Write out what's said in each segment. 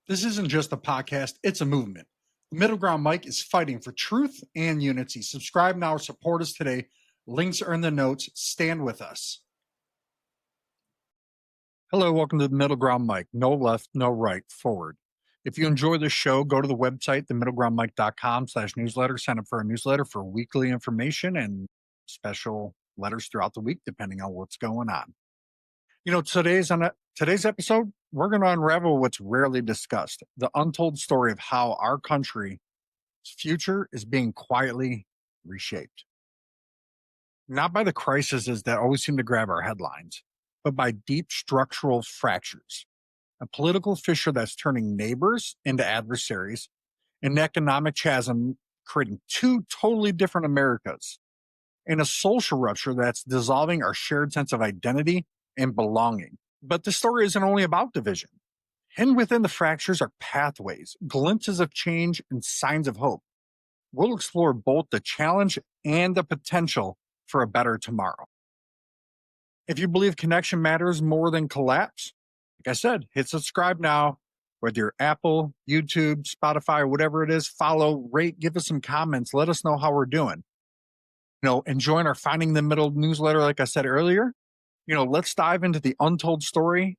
This isn't just a podcast, it's a movement. The Middle Ground Mic is fighting for truth and unity. Subscribe now or support us today. Links are in the notes. Stand with us. Hello, welcome to the Middle Ground Mic. No left, no right, forward. If you enjoy this show, go to the website, themiddlegroundmic.com/newsletter. Sign up for our newsletter for weekly information and special letters throughout the week, depending on what's going on. Today's episode, we're going to unravel what's rarely discussed, the untold story of how our country's future is being quietly reshaped. Not by the crises that always seem to grab our headlines, but by deep structural fractures, a political fissure that's turning neighbors into adversaries, an economic chasm creating two totally different Americas, and a social rupture that's dissolving our shared sense of identity and belonging. But the story isn't only about division. Hidden within the fractures are pathways, glimpses of change, and signs of hope. We'll explore both the challenge and the potential for a better tomorrow. If you believe connection matters more than collapse, like I said, hit subscribe now. Whether you're Apple, YouTube, Spotify, or whatever it is, follow, rate, give us some comments. Let us know how we're doing. And join our Finding the Middle newsletter, like I said earlier. Let's dive into the untold story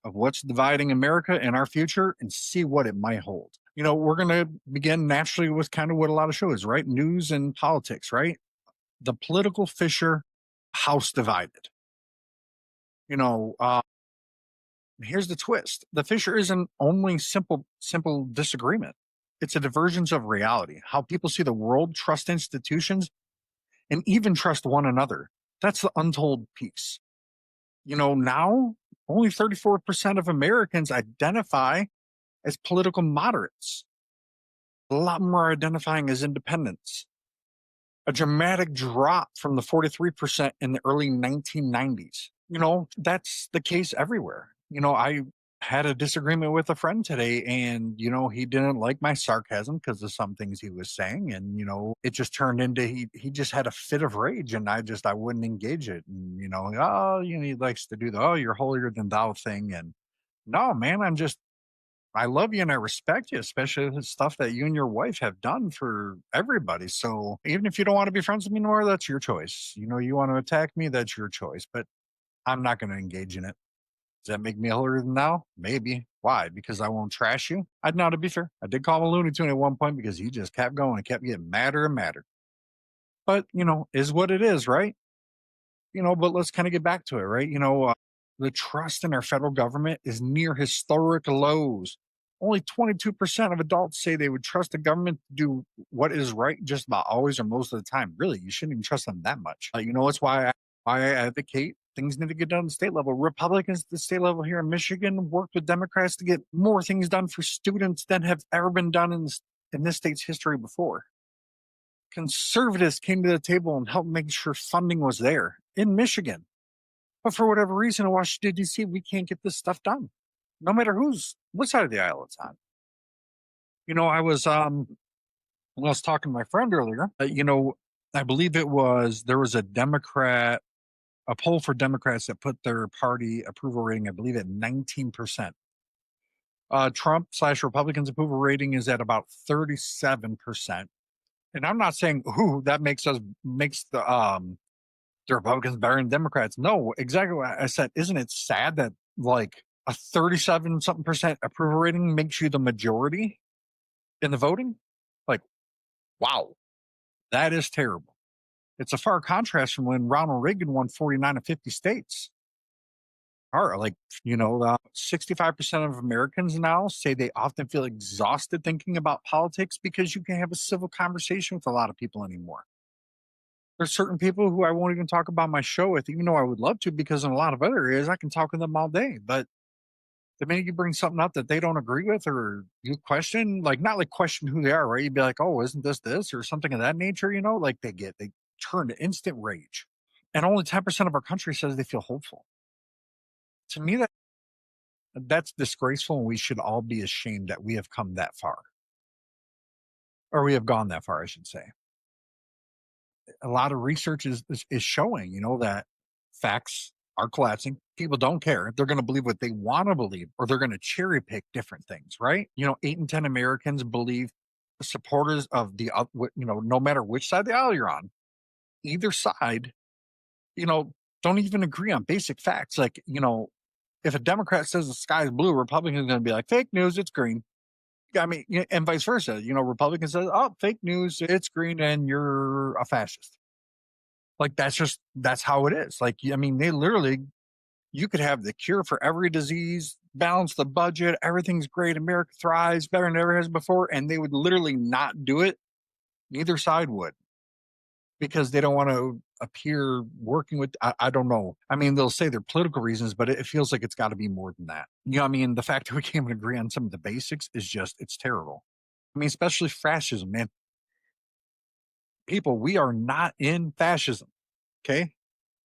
of what's dividing America and our future and see what it might hold. We're going to begin naturally with kind of what a lot of shows, right? News and politics, right? The political fissure, house divided. Here's the twist. The fissure isn't only simple disagreement. It's a divergence of reality, how people see the world, trust institutions, and even trust one another. That's the untold piece. Now only 34% of Americans identify as political moderates. A lot more are identifying as independents. A dramatic drop from the 43% in the early 1990s. That's the case everywhere. I had a disagreement with a friend today and, he didn't like my sarcasm because of some things he was saying. And, it just turned into, he just had a fit of rage and I wouldn't engage it. And, he likes to do the, you're holier than thou thing. And no, man, I love you and I respect you, especially the stuff that you and your wife have done for everybody. So even if you don't want to be friends with me anymore, that's your choice. You want to attack me, that's your choice, but I'm not going to engage in it. Does that make me holier than thou? Maybe. Why? Because I won't trash you? To be fair, I did call him a Looney Tune at one point because he just kept going and kept getting madder and madder. But, is what it is, right? But let's kind of get back to it, right? The trust in our federal government is near historic lows. Only 22% of adults say they would trust the government to do what is right just about always or most of the time. Really, you shouldn't even trust them that much. It's why I advocate things need to get done at the state level. Republicans at the state level here in Michigan worked with Democrats to get more things done for students than have ever been done in this state's history before. Conservatives came to the table and helped make sure funding was there in Michigan. But for whatever reason in Washington, D.C., we can't get this stuff done, no matter what side of the aisle it's on. I was talking to my friend earlier, I believe there was a poll for Democrats that put their party approval rating, I believe, at 19%. Trump/Republicans approval rating is at about 37%. And I'm not saying, that makes the Republicans better than Democrats. No, exactly what I said. Isn't it sad that like a 37 something percent approval rating makes you the majority in the voting? Like, wow, that is terrible. It's a far contrast from when Ronald Reagan won 49 of 50 states. 65% of Americans now say they often feel exhausted thinking about politics because you can't have a civil conversation with a lot of people anymore. There's certain people who I won't even talk about my show with, even though I would love to, because in a lot of other areas I can talk with them all day. But the minute you bring something up that they don't agree with or you question, not question who they are, right? You'd be like, oh, isn't this or something of that nature, they turn to instant rage. And only 10% of our country says they feel hopeful. To me, that's disgraceful, and we should all be ashamed that we have come that far. Or we have gone that far, I should say. A lot of research is showing, that facts are collapsing. People don't care. They're going to believe what they want to believe, or they're going to cherry pick different things, right? 8 in 10 Americans believe supporters of no matter which side of the aisle you're on, either side, you know, don't even agree on basic facts. Like, if a Democrat says the sky is blue, Republicans are going to be like, fake news, it's green. I mean, and vice versa. Republicans says, oh, fake news, it's green, and you're a fascist. Like, that's how it is. Like, I mean, they literally, you could have the cure for every disease, balance the budget, everything's great, America thrives better than it ever has before, and they would literally not do it. Neither side would, because they don't want to appear working with, I don't know. I mean, they'll say they're political reasons, but it feels like it's got to be more than that. I mean, the fact that we can't even agree on some of the basics is it's terrible. I mean, especially fascism, man. People, we are not in fascism. Okay.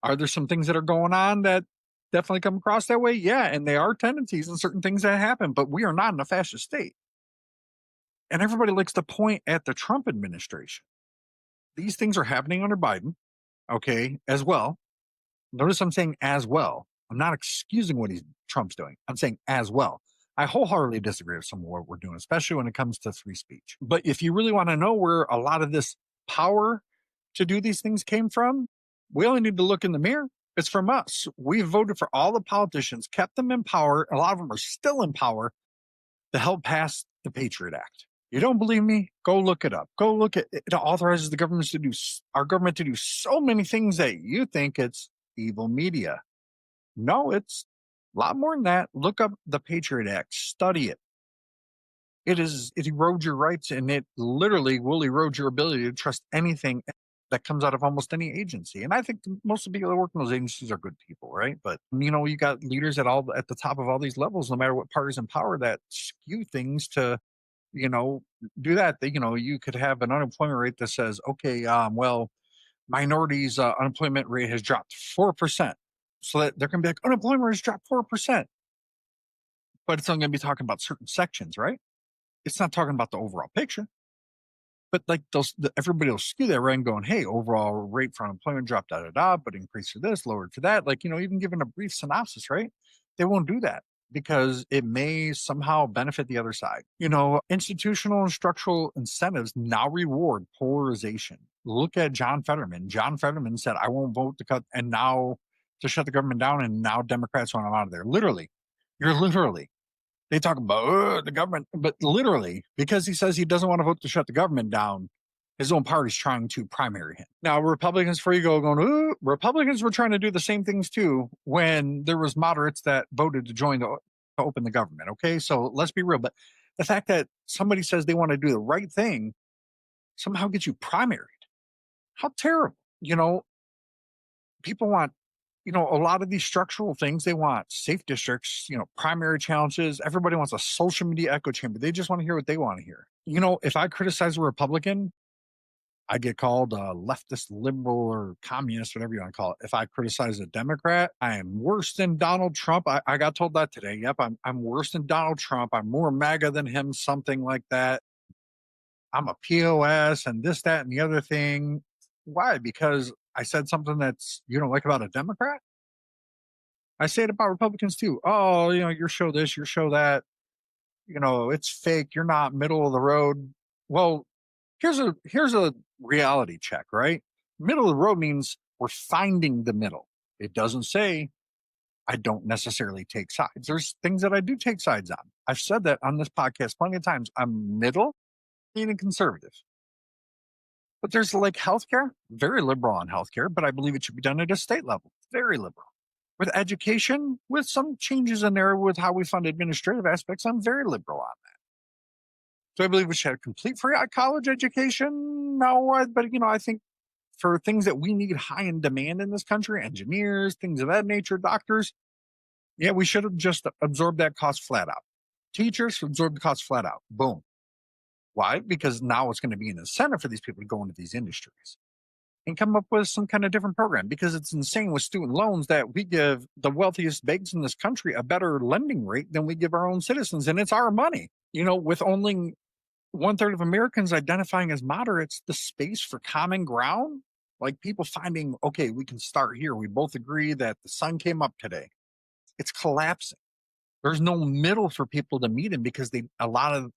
Are there some things that are going on that definitely come across that way? Yeah. And they are tendencies and certain things that happen, but we are not in a fascist state. And everybody likes to point at the Trump administration. These things are happening under Biden, okay, as well. Notice I'm saying as well. I'm not excusing what Trump's doing. I'm saying as well. I wholeheartedly disagree with some of what we're doing, especially when it comes to free speech. But if you really want to know where a lot of this power to do these things came from, we only need to look in the mirror. It's from us. We voted for all the politicians, kept them in power. A lot of them are still in power to help pass the Patriot Act. You don't believe me? Go look it up. Go look at it. It authorizes our government to do so many things that you think it's evil media. No, it's a lot more than that. Look up the Patriot Act. Study it. It erodes your rights, and it literally will erode your ability to trust anything that comes out of almost any agency. And I think most of the people that work in those agencies are good people, right? But you got leaders at the top of all these levels, no matter what party's in power, that skew things to do that. You could have an unemployment rate that says, okay, well, minorities' unemployment rate has dropped 4%. So that they're going to be like, unemployment rate has dropped 4%. But it's only going to be talking about certain sections, right? It's not talking about the overall picture. But like everybody will skew that right and going, hey, overall rate for unemployment dropped, but increase for this, lowered for that. Like, even given a brief synopsis, right? They won't do that because it may somehow benefit the other side. Institutional and structural incentives now reward polarization. Look at John Fetterman. John Fetterman said, I won't vote to shut the government down, and now Democrats want him out of there. They talk about the government, but literally, because he says he doesn't want to vote to shut the government down, his own party's trying to primary him. Now, Republicans, before you go going, Republicans were trying to do the same things too when there was moderates that voted to open the government. Okay, so let's be real. But the fact that somebody says they want to do the right thing somehow gets you primaried. How terrible. People want, a lot of these structural things. They want safe districts, primary challenges. Everybody wants a social media echo chamber. They just want to hear what they want to hear. If I criticize a Republican, I get called a leftist, liberal, or communist, whatever you want to call it. If I criticize a Democrat, I am worse than Donald Trump. I got told that today. Yep, I'm worse than Donald Trump. I'm more MAGA than him, something like that. I'm a POS and this, that, and the other thing. Why? Because I said something that's you don't like about a Democrat? I say it about Republicans too. Oh, you show this, you show that. It's fake. You're not middle of the road. Well, here's a reality check, right? Middle of the road means we're finding the middle. It doesn't say I don't necessarily take sides. There's things that I do take sides on. I've said that on this podcast plenty of times. I'm middle, meaning conservative. But there's like healthcare, very liberal on healthcare, but I believe it should be done at a state level, very liberal. With education, with some changes in there with how we fund administrative aspects, I'm very liberal on that. Do I believe we should have complete free college education? No, but I think for things that we need high in demand in this country, engineers, things of that nature, doctors, yeah, we should have just absorbed that cost flat out. Teachers absorb the cost flat out. Boom. Why? Because now it's going to be an incentive for these people to go into these industries and come up with some kind of different program, because it's insane with student loans that we give the wealthiest banks in this country a better lending rate than we give our own citizens. And it's our money. With only 1/3 of Americans identifying as moderates, the space for common ground, Like people finding, okay, we can start here. We both agree that the sun came up today. It's collapsing. There's no middle for people to meet in because a lot of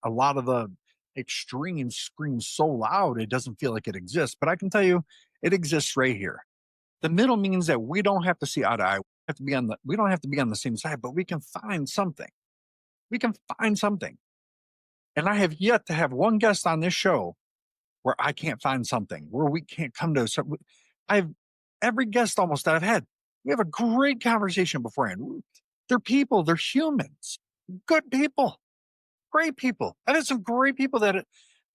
the extremes scream so loud it doesn't feel like it exists. But I can tell you, it exists right here. The middle means that we don't have to see eye to eye. We don't have to be on the same side, but we can find something. We can find something. And I have yet to have one guest on this show where I can't find something, where we can't come to some. I've every guest almost that I've had, we have a great conversation beforehand. They're people, they're humans, good people, great people. I've had some great people that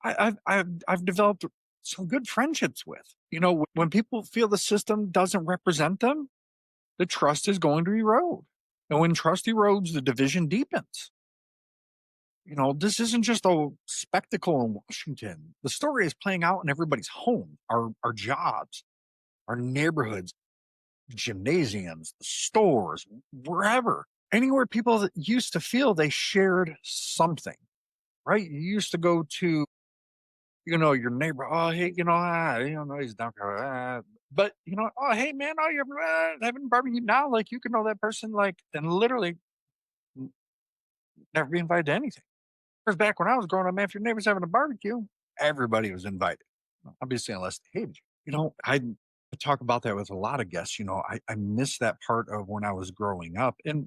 I've developed some good friendships with. When people feel the system doesn't represent them, the trust is going to erode. And when trust erodes, the division deepens. This isn't just a spectacle in Washington. The story is playing out in everybody's home, our jobs, our neighborhoods, gymnasiums, the stores, wherever. Anywhere people that used to feel they shared something, right? You used to go to, your neighbor. Oh, hey, he's down. But oh, hey, man, oh, you're having barbecue now. Like you can know that person, like, and literally never be invited to anything. Because back when I was growing up, man, if your neighbor's having a barbecue, everybody was invited. Obviously, unless they hated you. I talk about that with a lot of guests. I miss that part of when I was growing up. And,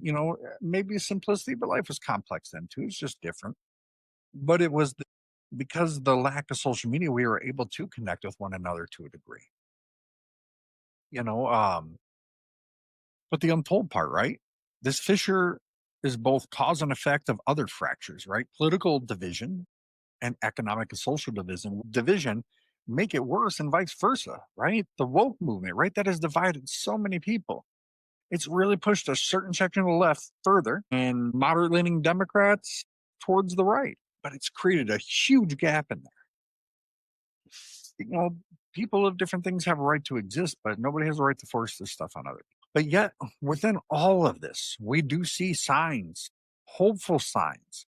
maybe simplicity, but life was complex then too. It's just different. But because of the lack of social media, we were able to connect with one another to a degree. You know, um, but the untold part, right? This fissure is both cause and effect of other fractures, right? Political division and economic and social division make it worse and vice versa, right? The woke movement, right? That has divided so many people. It's really pushed a certain section of the left further and moderate leaning Democrats towards the right. But it's created a huge gap in there. People of different things have a right to exist, but nobody has a right to force this stuff on other people. But yet, within all of this, we do see signs, hopeful signs.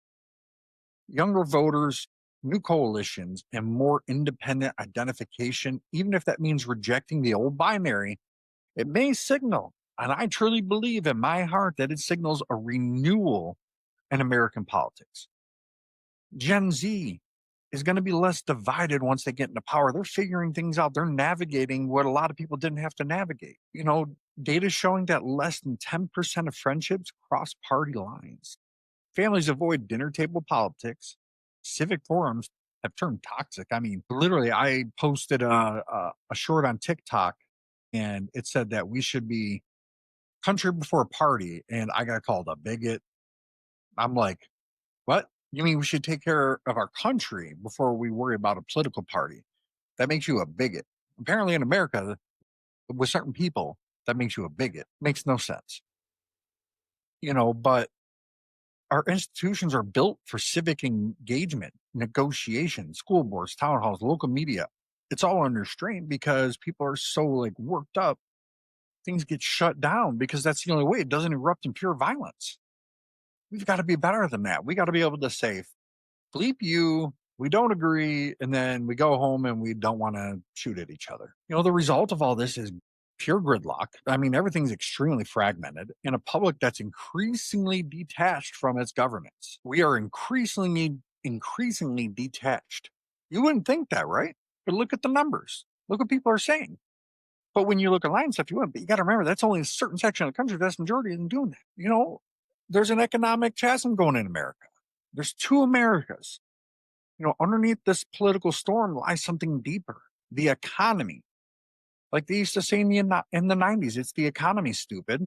Younger voters, new coalitions, and more independent identification, even if that means rejecting the old binary, it may signal, and I truly believe in my heart that it signals a renewal in American politics. Gen Z is going to be less divided once they get into power. They're figuring things out. They're navigating what a lot of people didn't have to navigate. Data showing that less than 10% of friendships cross party lines. Families avoid dinner table politics. Civic forums have turned toxic. I mean, literally, I posted a short on TikTok and it said that we should be country before party. And I got called a bigot. I'm like, what? You mean we should take care of our country before we worry about a political party? That makes you a bigot. Apparently, in America, with certain people, that makes you a bigot. Makes no sense. But our institutions are built for civic engagement, negotiation, school boards, town halls, local media. It's all under strain because people are so like worked up. Things get shut down because that's the only way. It doesn't erupt in pure violence. We've got to be better than that. We got to be able to say, bleep you, we don't agree, and then we go home and we don't want to shoot at each other. The result of all this is pure gridlock. I mean, everything's extremely fragmented in a public that's increasingly detached from its governments. We are increasingly detached. You wouldn't think that, right? But look at the numbers. Look what people are saying. But when you look at line stuff, you wouldn't. But you got to remember that's only a certain section of the country. That's majority isn't doing that. There's an economic chasm going in America. There's two Americas. Underneath this political storm lies something deeper: the economy. Like they used to say in the 90s, it's the economy, stupid.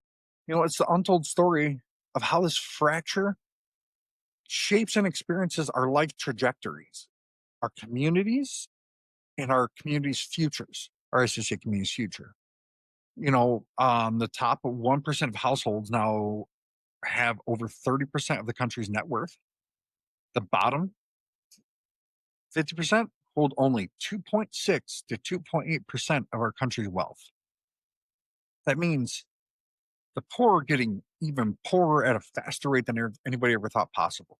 It's the untold story of how this fracture shapes and experiences our life trajectories, our communities, and our communities' futures, or I should say communities' future. The top 1% of households now have over 30% of the country's net worth. The bottom 50% hold only 2.6 to 2.8% of our country's wealth. That means the poor are getting even poorer at a faster rate than anybody ever thought possible.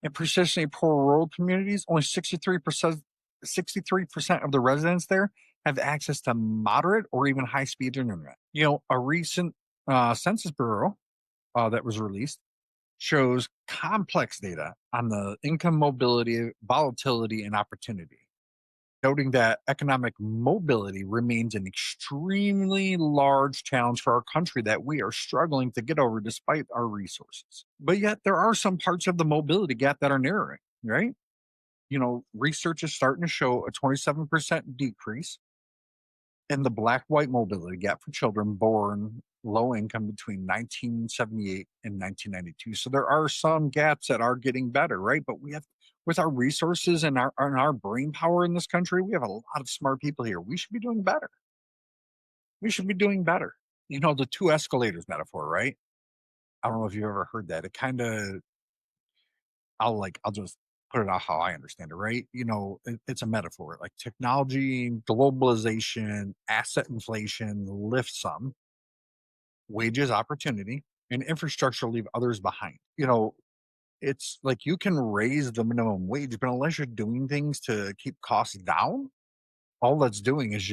In persistently poor rural communities, only 63% 63% of the residents there have access to moderate or even high speed internet. A recent Census Bureau that was released shows complex data on the income mobility, volatility, and opportunity, noting that economic mobility remains an extremely large challenge for our country that we are struggling to get over despite our resources. But yet, there are some parts of the mobility gap that are narrowing, right? Research is starting to show a 27% decrease in the black white mobility gap for children born low income between 1978 and 1992. So there are some gaps that are getting better, right? But we have, with our resources and our brain power in this country, we have a lot of smart people here. We should be doing better. We should be doing better. The two escalators metaphor, right? I don't know if you've ever heard that. It kind of, I'll just put it out how I understand it, right? It's a metaphor. Like technology, globalization, asset inflation lift some, wages, opportunity, and infrastructure leave others behind. It's like you can raise the minimum wage, but unless you're doing things to keep costs down, all that's doing is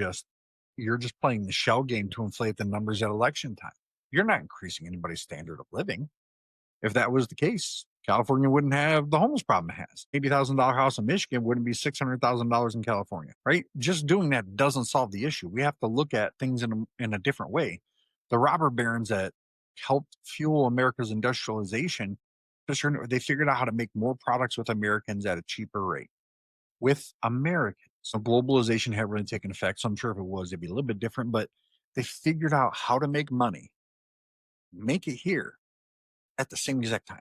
you're just playing the shell game to inflate the numbers at election time. You're not increasing anybody's standard of living. If that was the case, California wouldn't have the homeless problem it has. $80,000 house in Michigan wouldn't be $600,000 in California, right? Just doing that doesn't solve the issue. We have to look at things in a different way. The robber barons that helped fuel America's industrialization, they figured out how to make more products with Americans at a cheaper rate. With Americans. So globalization hadn't really taken effect. So I'm sure if it was, it'd be a little bit different, but they figured out how to make money, make it here at the same exact time.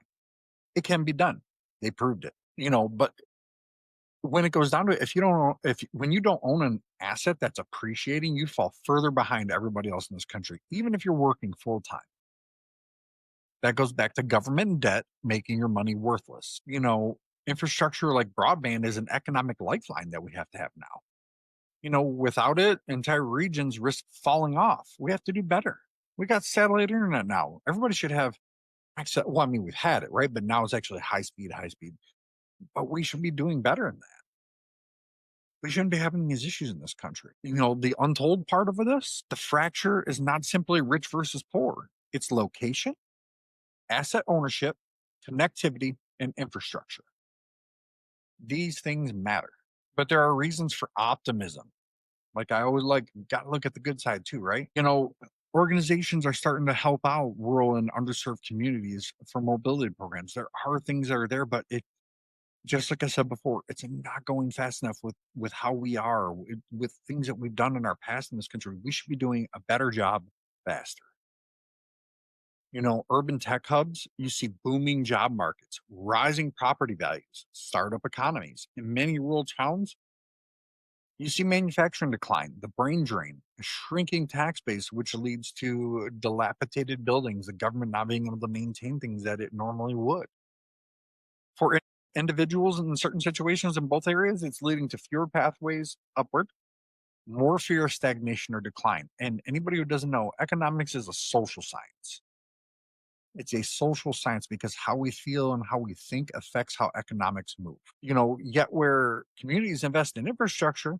It can be done. They proved it, but when it goes down to it, when you don't own an asset that's appreciating, you fall further behind everybody else in this country, even if you're working full time. That goes back to government debt making your money worthless. Infrastructure like broadband is an economic lifeline that we have to have now. Without it, entire regions risk falling off. We have to do better. We got satellite internet now. Everybody should have access. Well, I mean, we've had it, right? But now it's actually high speed. But we should be doing better than that. We shouldn't be having these issues in this country. The untold part of this, the fracture is not simply rich versus poor. It's location, asset ownership, connectivity, and infrastructure. These things matter, but there are reasons for optimism. Like I always got to look at the good side too, right? Organizations are starting to help out rural and underserved communities for mobility programs. There are things that are there, but it, just like I said before, it's not going fast enough with how we are with things that we've done in our past in this country. We should be doing a better job faster. Urban tech hubs, you see booming job markets, rising property values, startup economies. In many rural towns, you see manufacturing decline, the brain drain, a shrinking tax base, which leads to dilapidated buildings, the government not being able to maintain things that it normally would. For individuals in certain situations in both areas, it's leading to fewer pathways upward, more fear of stagnation or decline. And anybody who doesn't know, economics is a social science. It's a social science because how we feel and how we think affects how economics move. Yet where communities invest in infrastructure,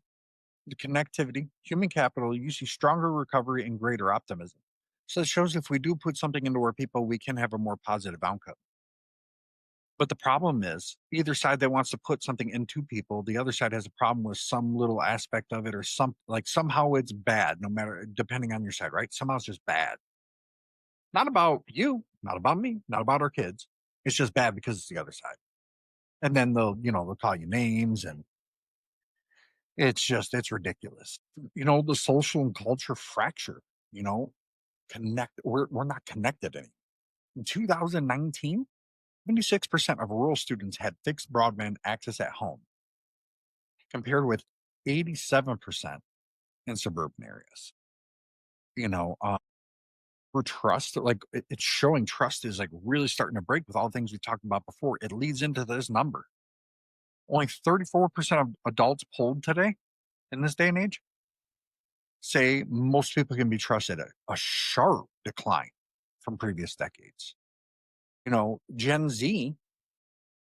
the connectivity, human capital, you see stronger recovery and greater optimism. So it shows if we do put something into our people, we can have a more positive outcome. But the problem is either side that wants to put something into people, the other side has a problem with some little aspect of it or somehow it's bad, no matter depending on your side, right? Somehow it's just bad. Not about you, not about me, not about our kids. It's just bad because it's the other side. And then they'll call you names and it's ridiculous. The social and culture fracture, we're not connected anymore. In 2019, 76% of rural students had fixed broadband access at home, compared with 87% in suburban areas. For trust, it's showing trust is really starting to break with all the things we talked about before. It leads into this number. Only 34% of adults polled today in this day and age say most people can be trusted, a sharp decline from previous decades. Gen Z,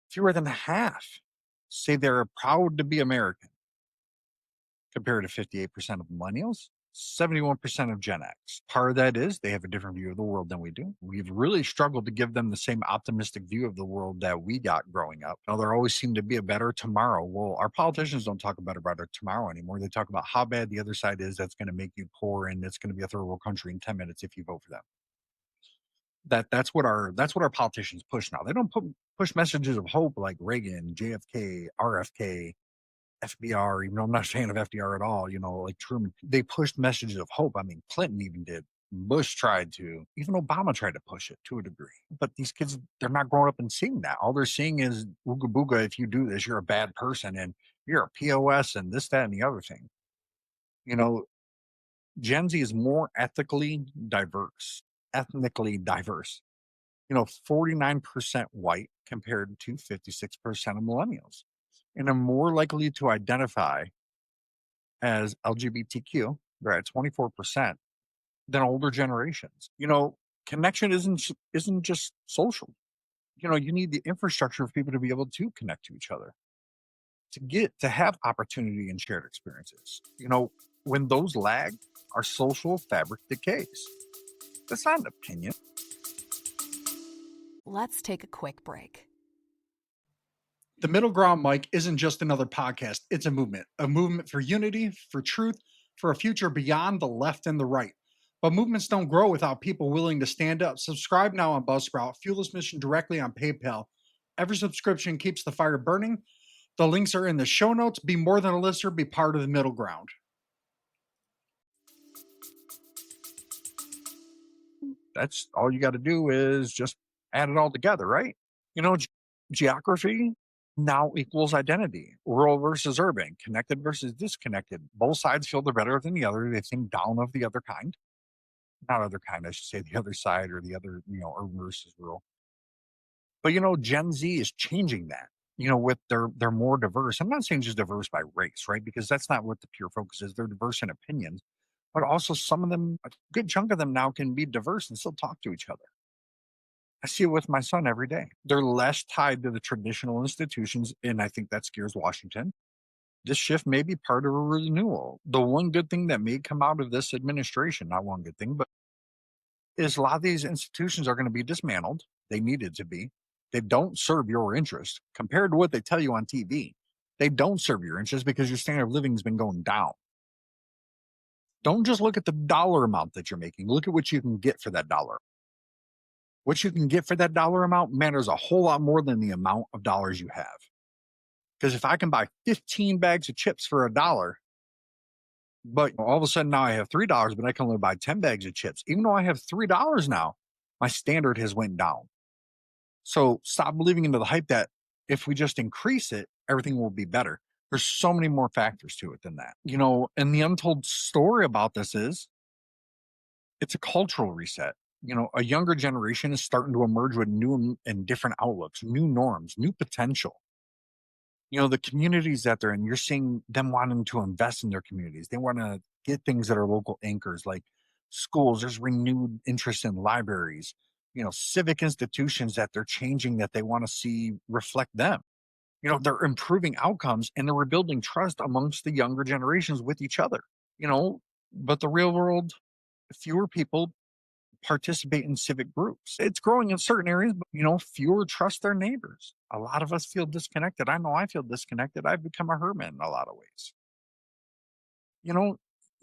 fewer than half say they're proud to be American. compared to 58% of millennials, 71% of Gen X. Part of that is they have a different view of the world than we do. We've really struggled to give them the same optimistic view of the world that we got growing up. Now, there always seemed to be a better tomorrow. Well, our politicians don't talk about a better tomorrow anymore. They talk about how bad the other side is that's going to make you poor and it's going to be a third world country in 10 minutes if you vote for them. That's what our politicians push now. They don't push messages of hope like Reagan, JFK, RFK, FBR, even though I'm not a fan of FDR at all, like Truman. They pushed messages of hope. I mean, Clinton even did. Bush tried to. Even Obama tried to push it to a degree. But these kids, they're not growing up and seeing that. All they're seeing is ooga booga. If you do this, you're a bad person and you're a POS and this, that, and the other thing. You know, Gen Z is more ethnically diverse. 49% white compared to 56% of millennials, and are more likely to identify as LGBTQ. They're at 24% than older generations. Connection isn't just social. You need the infrastructure for people to be able to connect to each other, to have opportunity and shared experiences. When those lag, our social fabric decays. That's not an opinion. Let's take a quick break. The MiddleGround Mic isn't just another podcast. It's a movement for unity, for truth, for a future beyond the left and the right. But movements don't grow without people willing to stand up. Subscribe now on Buzzsprout. Fuel this mission directly on PayPal. Every subscription keeps the fire burning. The links are in the show notes. Be more than a listener. Be part of the Middle Ground. That's all you got to do is just add it all together, right? Geography now equals identity. Rural versus urban, connected versus disconnected. Both sides feel they're better than the other. They think down of the other kind. Not other kind, I should say, the other side or the other, urban versus rural. But Gen Z is changing that. With they're more diverse. I'm not saying just diverse by race, right? Because that's not what the pure focus is. They're diverse in opinions, but also some of them, a good chunk of them now can be diverse and still talk to each other. I see it with my son every day. They're less tied to the traditional institutions, and I think that scares Washington. This shift may be part of a renewal. The one good thing that may come out of this administration, not one good thing, but is a lot of these institutions are going to be dismantled. They needed to be. They don't serve your interest compared to what they tell you on TV. They don't serve your interest because your standard of living has been going down. Don't just look at the dollar amount that you're making. Look at what you can get for that dollar. What you can get for that dollar amount matters a whole lot more than the amount of dollars you have. Because if I can buy 15 bags of chips for $1, but all of a sudden now I have $3, but I can only buy 10 bags of chips, even though I have $3 now, my standard has went down. So stop believing into the hype that if we just increase it, everything will be better. There's so many more factors to it than that. And the untold story about this is it's a cultural reset. A younger generation is starting to emerge with new and different outlooks, new norms, new potential. The communities that they're in, you're seeing them wanting to invest in their communities. They want to get things that are local anchors like schools. There's renewed interest in libraries, civic institutions that they're changing that they want to see reflect them. They're improving outcomes and they're rebuilding trust amongst the younger generations with each other. But the real world, fewer people participate in civic groups. It's growing in certain areas, but fewer trust their neighbors. A lot of us feel disconnected. I know I feel disconnected. I've become a hermit in a lot of ways.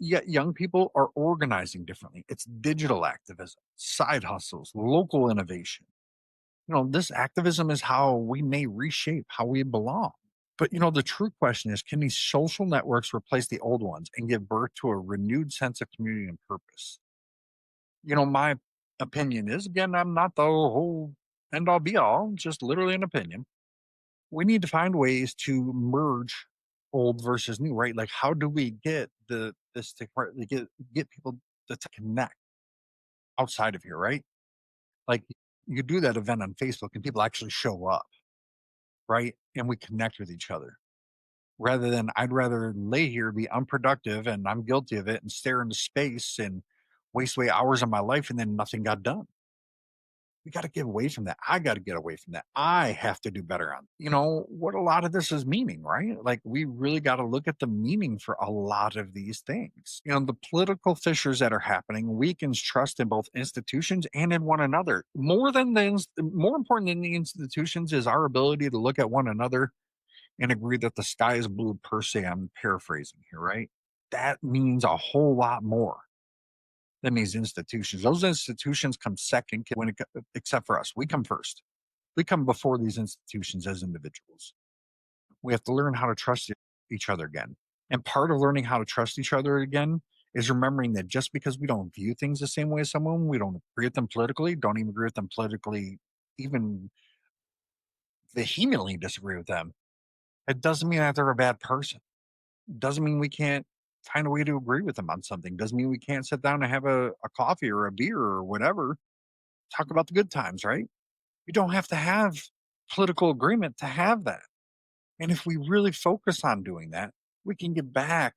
Yet young people are organizing differently. It's digital activism, side hustles, local innovation. This activism is how we may reshape how we belong. But the true question is, can these social networks replace the old ones and give birth to a renewed sense of community and purpose? My opinion is, again, I'm not the whole end all be all, just literally an opinion. We need to find ways to merge old versus new, right? Like, how do we get this to get people to connect outside of here, right? Like, you do that event on Facebook and people actually show up, right? And we connect with each other. Rather than I'd rather lay here, be unproductive, and I'm guilty of it, and stare into space and waste away hours of my life and then nothing got done. We got to get away from that. I got to get away from that. I have to do better on, what a lot of this is meaning, right? Like we really got to look at the meaning for a lot of these things. The political fissures that are happening weakens trust in both institutions and in one another. More important than the institutions is our ability to look at one another and agree that the sky is blue per se. I'm paraphrasing here, right? That means a whole lot more than these institutions. Those institutions come second except for us. We come first. We come before these institutions as individuals. We have to learn how to trust each other again. And part of learning how to trust each other again is remembering that just because we don't view things the same way as someone, we don't agree with them politically, don't even agree with them politically, even vehemently disagree with them, it doesn't mean that they're a bad person. Doesn't mean we can't find a way to agree with them on something. Doesn't mean we can't sit down and have a coffee or a beer or whatever, talk about the good times, right? You don't have to have political agreement to have that. And if we really focus on doing that, we can get back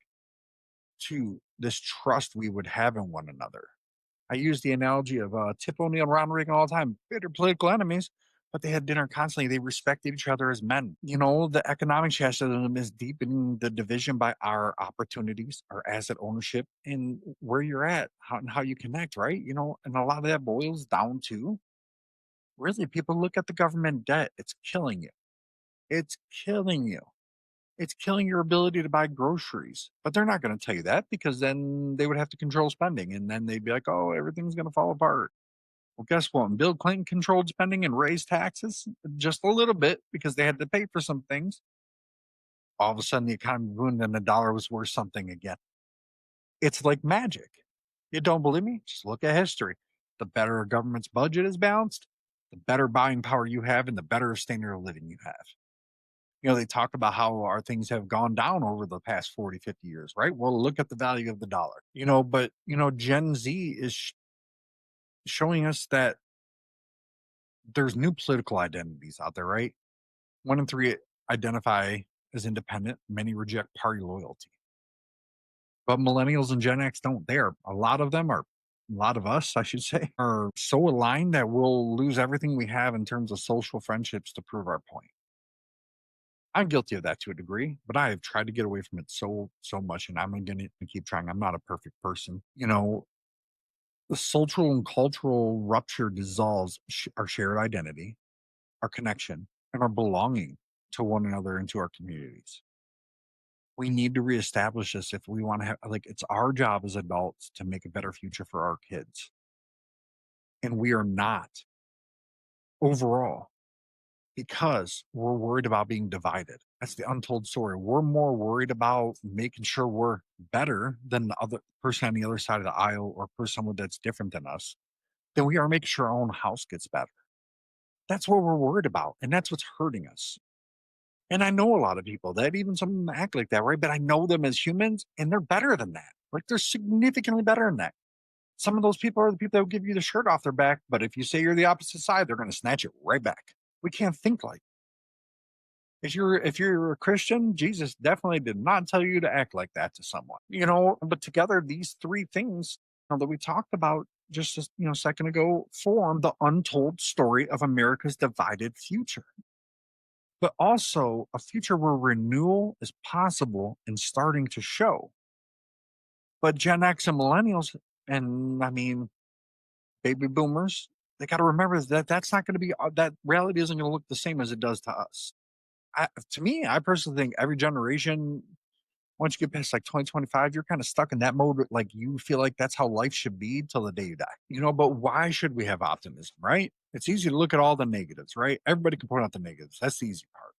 to this trust we would have in one another. I use the analogy of Tip O'Neill and Ronald Reagan all the time, bitter political enemies, but they had dinner constantly. They respected each other as men. The economic chastism is deepening the division by our opportunities, our asset ownership, and where you're at, and how you connect, right? And a lot of that boils down to really people look at the government debt. It's killing you. It's killing you. It's killing your ability to buy groceries. But they're not going to tell you that because then they would have to control spending. And then they'd be like, oh, everything's going to fall apart. Well, guess what? When Bill Clinton controlled spending and raised taxes just a little bit because they had to pay for some things, all of a sudden the economy boomed and the dollar was worth something again. It's like magic. You don't believe me? Just look at history. The better a government's budget is balanced, the better buying power you have and the better standard of living you have. They talk about how our things have gone down over the past 40, 50 years, right? Well, look at the value of the dollar, but, Gen Z is showing us that there's new political identities out there, right? 1 in 3 identify as independent. Many reject party loyalty. But millennials and Gen X don't. A lot of them are, a lot of us, I should say, are so aligned that we'll lose everything we have in terms of social friendships to prove our point. I'm guilty of that to a degree, but I have tried to get away from it so much, and I'm going to keep trying. I'm not a perfect person. The social and cultural rupture dissolves our shared identity, our connection, and our belonging to one another and to our communities. We need to reestablish this if we want to have, like, it's our job as adults to make a better future for our kids. And we are not overall because we're worried about being divided. That's the untold story. We're more worried about making sure we're better than the other person on the other side of the aisle or someone that's different than us than we are making sure our own house gets better. That's what we're worried about. And that's what's hurting us. And I know a lot of people that even some of them act like that, right? But I know them as humans and they're better than that. Like they're significantly better than that. Some of those people are the people that will give you the shirt off their back. But if you say you're the opposite side, they're going to snatch it right back. We can't think like if you're a Christian, Jesus definitely did not tell you to act like that to someone. But together these three things that we talked about just a second ago form the untold story of America's divided future. But also a future where renewal is possible and starting to show. But Gen X and millennials, and I mean baby boomers, they got to remember that that's not going to be that reality isn't going to look the same as it does to us. To me, I personally think every generation, once you get past like 2025, you're kind of stuck in that mode. Like you feel like that's how life should be till the day you die. But why should we have optimism, right? It's easy to look at all the negatives, right? Everybody can point out the negatives. That's the easy part.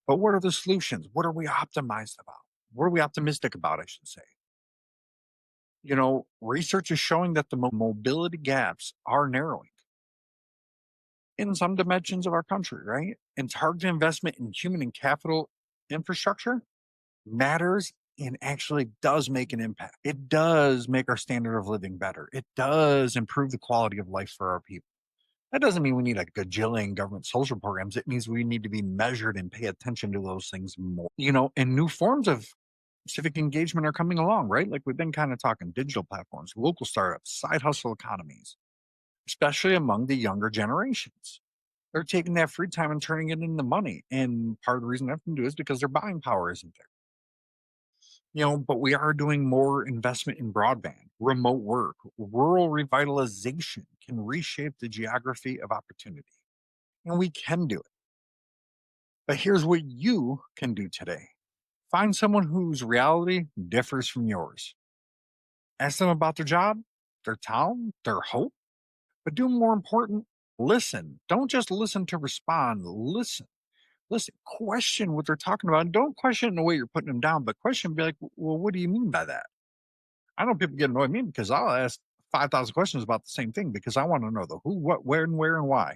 But what are the solutions? What are we optimized about? What are we optimistic about, I should say? Research is showing that the mobility gaps are narrowing in some dimensions of our country, right? And targeted investment in human and capital infrastructure matters and actually does make an impact. It does make our standard of living better. It does improve the quality of life for our people. That doesn't mean we need a gajillion government social programs. It means we need to be measured and pay attention to those things more. And new forms of civic engagement are coming along, right? Like we've been kind of talking digital platforms, local startups, side hustle economies. especially among the younger generations. They're taking that free time and turning it into money. And part of the reason they have to do is because their buying power isn't there. But we are doing more investment in broadband, remote work, rural revitalization can reshape the geography of opportunity. And we can do it. But here's what you can do today: find someone whose reality differs from yours. Ask them about their job, their town, their hope, but do more important, listen. Don't just listen to respond, listen. Listen, question what they're talking about. And don't question in the way you're putting them down, but question, be like, well, what do you mean by that? I know people get annoyed at me because I'll ask 5,000 questions about the same thing because I want to know the who, what, where, and why.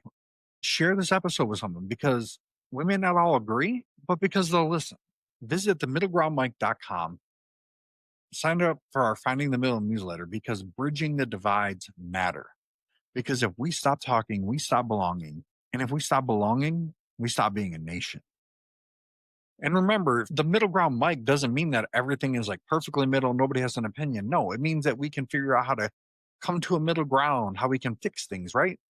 Share this episode with someone because we may not all agree, but because they'll listen. Visit the middlegroundmic.com. Sign up for our Finding the Middle newsletter because bridging the divides matter. Because if we stop talking, we stop belonging. And if we stop belonging, we stop being a nation. And remember, the middle ground mic doesn't mean that everything is like perfectly middle, nobody has an opinion. No, it means that we can figure out how to come to a middle ground, how we can fix things, right?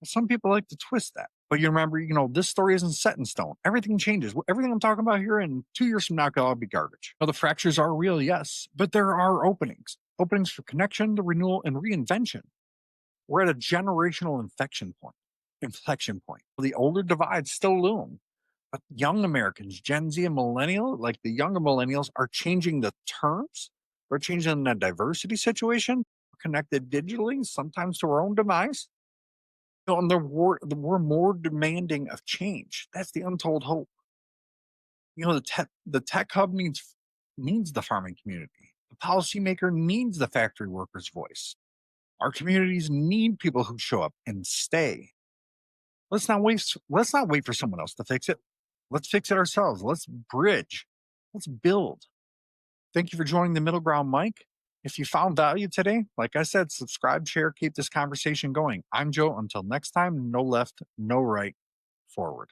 Some people like to twist that. But you remember, this story isn't set in stone. Everything changes. Everything I'm talking about here in 2 years from now could all be garbage. Now, the fractures are real, yes, but there are openings. Openings for connection, the renewal, and reinvention. We're at a generational inflection point. The older divides still loom. But young Americans, Gen Z and millennial, like the younger millennials, are changing the terms. We're changing the diversity situation. We're connected digitally, sometimes to our own demise. And we're more demanding of change. That's the untold hope. The tech hub needs the farming community. The policymaker needs the factory worker's voice. Our communities need people who show up and stay. Let's not wait for someone else to fix it. Let's fix it ourselves. Let's bridge. Let's build. Thank you for joining the Middle Ground Mic. If you found value today, like I said, subscribe, share, keep this conversation going. I'm Joe. Until next time, no left, no right, forward.